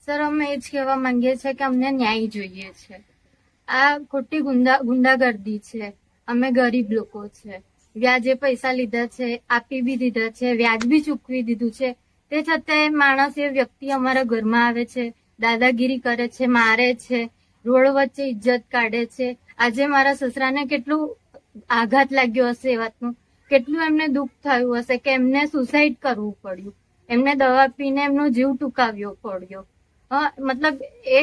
Sir, અમે એ જ કહેવા માંગીએ છીએ કે અમને ન્યાય જોઈએ છે. આ ખોટી ગુંડાગર્દી છે. અમે ગરીબ લોકો છે. વ્યાજે પૈસા લીધા છે, આપી બી દીધા છે, વ્યાજ બી ચૂકવી દીધું છે. તે છતાંય માણસ એ વ્યક્તિ અમારા ઘરમાં આવે છે, દાદાગીરી કરે છે, મારે છે, રોડ વચ્ચે ઇજ્જત કાઢે છે. આજે મારા સસરાને કેટલું આઘાત લાગ્યો હશે એ વાતનું, કેટલું એમને દુઃખ થયું હશે કે એમને સુસાઇડ કરવું પડ્યું, એમને દવા પીને એમનો જીવ ટૂંકાવ્યો પડ્યો. મતલબ એ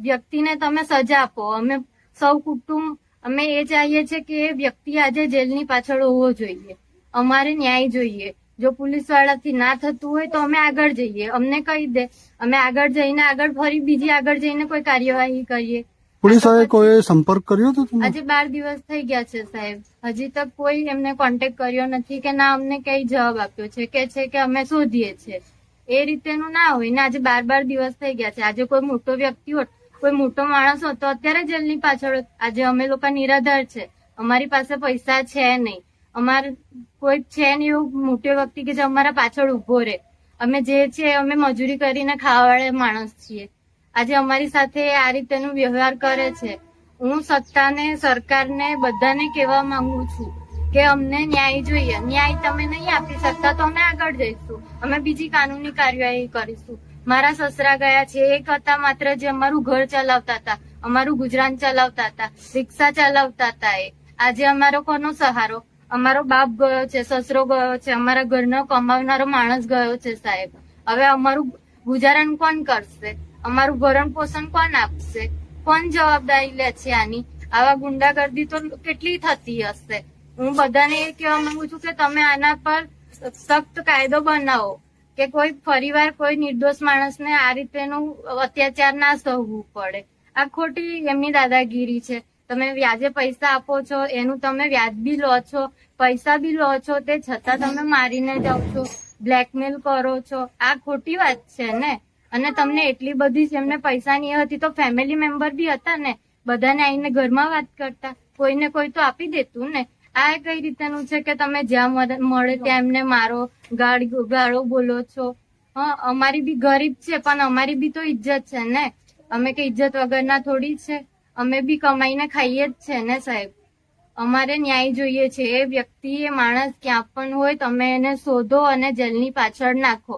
વ્યક્તિને તમે સજા આપો. અમે સૌ કુટુંબ અમે એ ચાહીએ છીએ કે એ વ્યક્તિ આજે જેલની પાછળ હોવો જોઈએ. અમારે ન્યાય જોઈએ. જો પોલીસ વાળાથી ના થતું હોય તો અમે આગળ જઈએ, અમને કહી દે, અમે આગળ જઈને ફરી બીજી આગળ જઈને કોઈ કાર્યવાહી કરીએ. પોલીસ વાળાએ કોઈ સંપર્ક કર્યો હતો? આજે 12 દિવસ થઈ ગયા છે સાહેબ, હજી તક કોઈ એમને કોન્ટેક્ટ કર્યો નથી કે ના અમને કઈ જવાબ આપ્યો છે કે અમે શોધીએ છીએ. એ રીતેનું ના હોય ને. આજે 12 દિવસ થઈ ગયા છે. આજે કોઈ મોટો વ્યક્તિ હોત, કોઈ મોટો માણસ હોત તો અત્યારે જેલની પાછળ. આજે અમે લોકો નિરાધાર છે, અમારી પાસે પૈસા છે નહીં, અમારે કોઈ છે નહીં એવું મોટો વ્યક્તિ કે જે અમારા પાછળ ઉભો રહે. અમે જે છે અમે મજૂરી કરીને ખાવાવાળા માણસ છીએ. આજે અમારી સાથે આ રીતેનો વ્યવહાર કરે છે. હું સત્તાને, સરકારને, બધાને કહેવા માંગુ છું કે અમને ન્યાય જોઈએ. ન્યાય તમે નહીં આપી શકતા તો અમે આગળ જઈશું, અમે બીજી કાનૂની કાર્યવાહી કરીશું. મારા સસરા ગયા છે, એક હતા માત્ર જે અમારું ઘર ચલાવતા હતા, અમારું ગુજરાન ચલાવતા હતા, રિક્ષા ચલાવતા હતા. એ આજે અમારો કોનો સહારો? અમારો બાપ ગયો છે, સસરો ગયો છે, અમારા ઘરનો કમાવનારો માણસ ગયો છે સાહેબ. હવે અમારું ગુજારણ કોણ કરશે? અમારું ભરણ પોષણ કોણ આપશે? કોણ જવાબદારી લે છે આની? આવા ગુંડાગર્દી તો કેટલી થતી હશે. હું બધાને એ કહેવા માંગુ છું કે તમે આના પર સખ્ત કાયદો બનાવો કે કોઈ ફરીવાર કોઈ નિર્દોષ માણસને આ રીતેનું અત્યાચાર ના સહવું પડે. આ ખોટી એમની દાદાગીરી છે. તમે વ્યાજે પૈસા આપો છો, એનું તમે વ્યાજ બી લો છો, પૈસા બી લો છો, તે છતાં તમે મારીને જાઓ છો, બ્લેકમેલ કરો છો. આ ખોટી વાત છે ને. અને તમને એટલી બધી એમને પૈસાની હતી તો ફેમિલી મેમ્બર બી હતા ને, બધાને આવીને ઘરમાં વાત કરતા, કોઈને કોઈ તો આપી દેતું ને. આ કઈ રીતેનું છે કે તમે જ્યાં મળે ત્યાં એમને મારો, ગાળો બોલો છો? અમારી બી ગરીબ છે પણ અમારી બી તો ઇજ્જત છે ને. અમે કે ઇજ્જત વગરના થોડી છે? અમે બી કમાઈને ખાઈએ જ છે ને સાહેબ. અમારે ન્યાય જોઈએ છે. એ વ્યક્તિ, એ માણસ ક્યાં પણ હોય તમે એને શોધો અને જેલની પાછળ નાખો.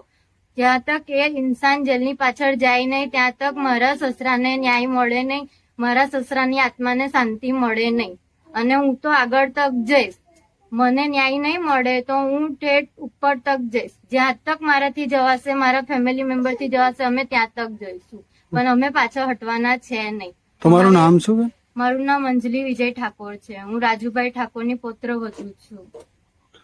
જ્યાં તક એ ઇન્સાન જેલની પાછળ જાય નહીં ત્યાં તક મારા સસરાને ન્યાય મળે નહીં, મારા સસરાની આત્માને શાંતિ મળે નહીં. અને હું તો આગળ તક જઈશ. મને ન્યાય નહીં મળે તો હું ઠેઠ ઉપર તક જઈશ. જ્યાં તક મારાથી જવાશે, મારા ફેમિલી મેમ્બરથી જવાશે, અમે ત્યાં તક જઈશું. પણ અમે પાછળ હટવાના છે નહીં. તમારું નામ શું? મારું નામ અંજલિ વિજય ઠાકોર છે. હું રાજુભાઈ ઠાકોરની પુત્રવધુ છું.